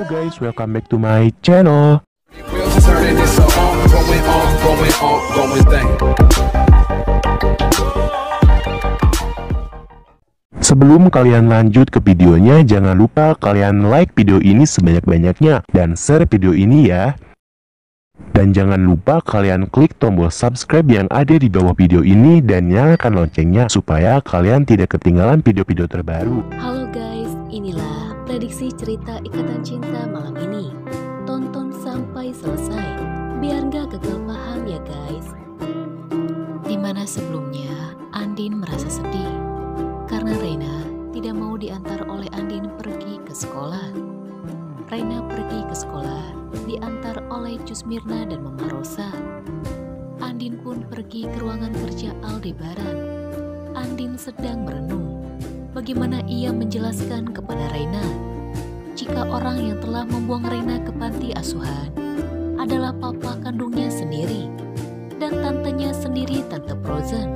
guys, welcome back to my channel. Sebelum kalian lanjut ke videonya, jangan lupa kalian like video ini sebanyak-banyaknya dan share video ini ya. Dan jangan lupa kalian klik tombol subscribe yang ada di bawah video ini dan nyalakan loncengnya supaya kalian tidak ketinggalan video-video terbaru. Halo guys, inilah prediksi cerita Ikatan Cinta malam ini. Tonton sampai selesai, biar gak gagal paham ya guys. Dimana sebelumnya Andin merasa sedih karena Reina tidak mau diantar oleh Andin pergi ke sekolah. Reina pergi ke sekolah diantar oleh Cus Mirna dan Mama Rosa. Andin pun pergi ke ruangan kerja Aldebaran. Andin sedang merenung bagaimana ia menjelaskan kepada Reina jika orang yang telah membuang Reina ke panti asuhan adalah papa kandungnya sendiri dan tantenya sendiri, Tante Frozen.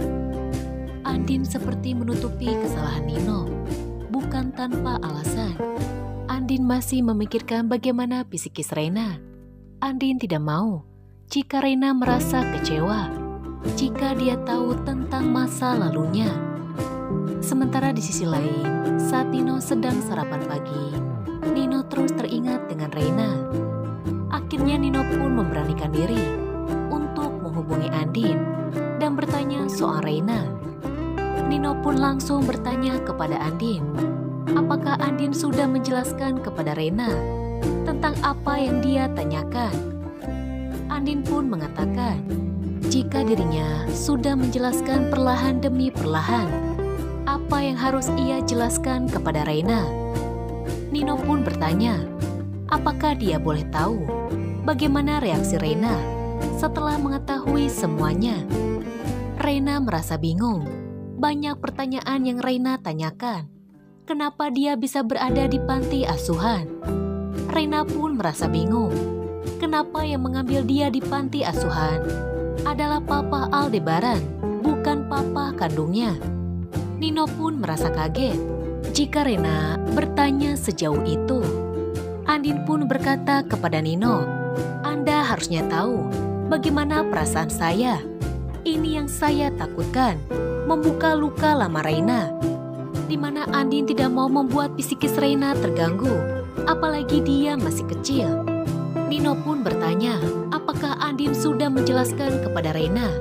Andin seperti menutupi kesalahan Nino, bukan tanpa alasan. Andin masih memikirkan bagaimana psikis Reina. Andin tidak mau jika Reina merasa kecewa jika dia tahu tentang masa lalunya. Sementara di sisi lain, saat Nino sedang sarapan pagi, Nino terus teringat dengan Reina. Akhirnya Nino pun memberanikan diri untuk menghubungi Andin dan bertanya soal Reina. Nino pun langsung bertanya kepada Andin, apakah Andin sudah menjelaskan kepada Reina tentang apa yang dia tanyakan. Andin pun mengatakan jika dirinya sudah menjelaskan perlahan demi perlahan apa yang harus ia jelaskan kepada Reina. Nino pun bertanya, apakah dia boleh tahu bagaimana reaksi Reina setelah mengetahui semuanya. Reina merasa bingung. Banyak pertanyaan yang Reina tanyakan. Kenapa dia bisa berada di panti asuhan? Reina pun merasa bingung. Kenapa yang mengambil dia di panti asuhan adalah Papa Aldebaran, bukan papa kandungnya. Nino pun merasa kaget jika Reina bertanya sejauh itu. Andin pun berkata kepada Nino, Anda harusnya tahu bagaimana perasaan saya. Ini yang saya takutkan, membuka luka lama Reina, di mana Andin tidak mau membuat psikis Reina terganggu, apalagi dia masih kecil. Nino pun bertanya, apakah Andin sudah menjelaskan kepada Reina?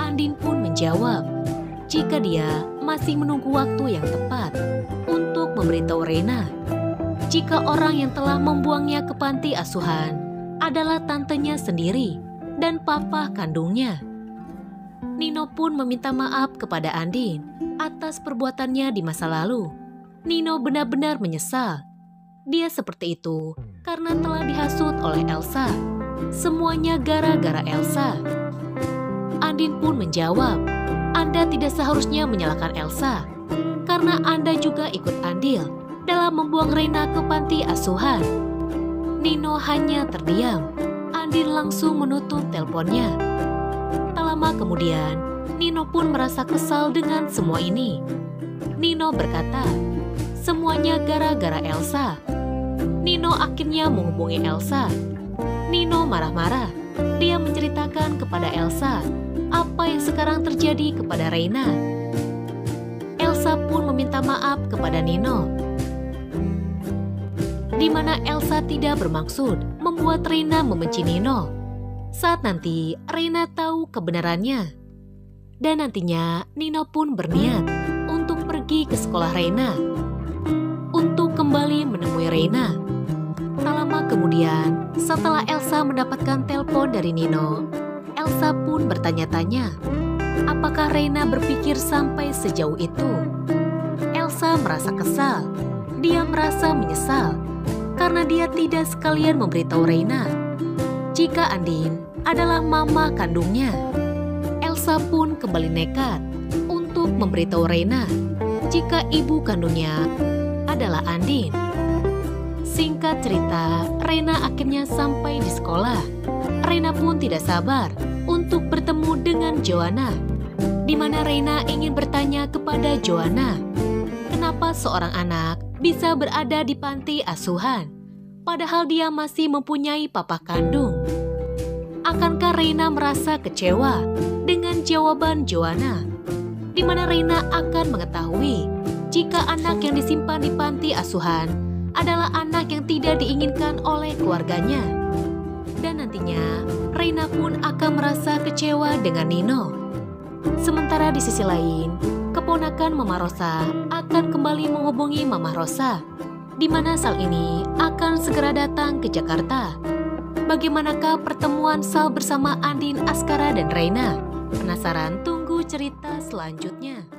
Andin pun menjawab, jika dia masih menunggu waktu yang tepat untuk memberitahu Reina, jika orang yang telah membuangnya ke panti asuhan adalah tantenya sendiri dan papa kandungnya. Nino pun meminta maaf kepada Andin atas perbuatannya di masa lalu. Nino benar-benar menyesal. Dia seperti itu karena telah dihasut oleh Elsa. Semuanya gara-gara Elsa. Andin pun menjawab, Anda tidak seharusnya menyalahkan Elsa, karena Anda juga ikut andil dalam membuang Reina ke panti asuhan. Nino hanya terdiam. Andin langsung menutup teleponnya. Tak lama kemudian, Nino pun merasa kesal dengan semua ini. Nino berkata, semuanya gara-gara Elsa. Nino akhirnya menghubungi Elsa. Nino marah-marah. Dia menceritakan kepada Elsa apa yang sekarang terjadi kepada Reina. Elsa pun meminta maaf kepada Nino, di mana Elsa tidak bermaksud membuat Reina membenci Nino. Saat nanti Reina tahu kebenarannya, dan nantinya Nino pun berniat untuk pergi ke sekolah Reina untuk kembali menemui Reina. Tak lama kemudian, setelah Elsa mendapatkan telepon dari Nino, Elsa pun bertanya-tanya, apakah Reina berpikir sampai sejauh itu? Elsa merasa kesal. Dia merasa menyesal karena dia tidak sekalian memberitahu Reina jika Andin adalah mama kandungnya. Elsa pun kembali nekat untuk memberitahu Reina jika ibu kandungnya adalah Andin. Singkat cerita, Reina akhirnya sampai di sekolah. Reina pun tidak sabar untuk bertemu dengan Joanna, di mana Reina ingin bertanya kepada Joanna, kenapa seorang anak bisa berada di panti asuhan? padahal dia masih mempunyai papa kandung. Akankah Reina merasa kecewa dengan jawaban Joanna, di mana Reina akan mengetahui jika anak yang disimpan di panti asuhan adalah anak yang tidak diinginkan oleh keluarganya. Dan nantinya Reina pun akan merasa kecewa dengan Nino. Sementara di sisi lain, keponakan Mama Rosa akan kembali menghubungi Mama Rosa, di mana Sal ini akan segera datang ke Jakarta. Bagaimanakah pertemuan Sal bersama Andin, Askara, dan Reina? Penasaran? Tunggu cerita selanjutnya.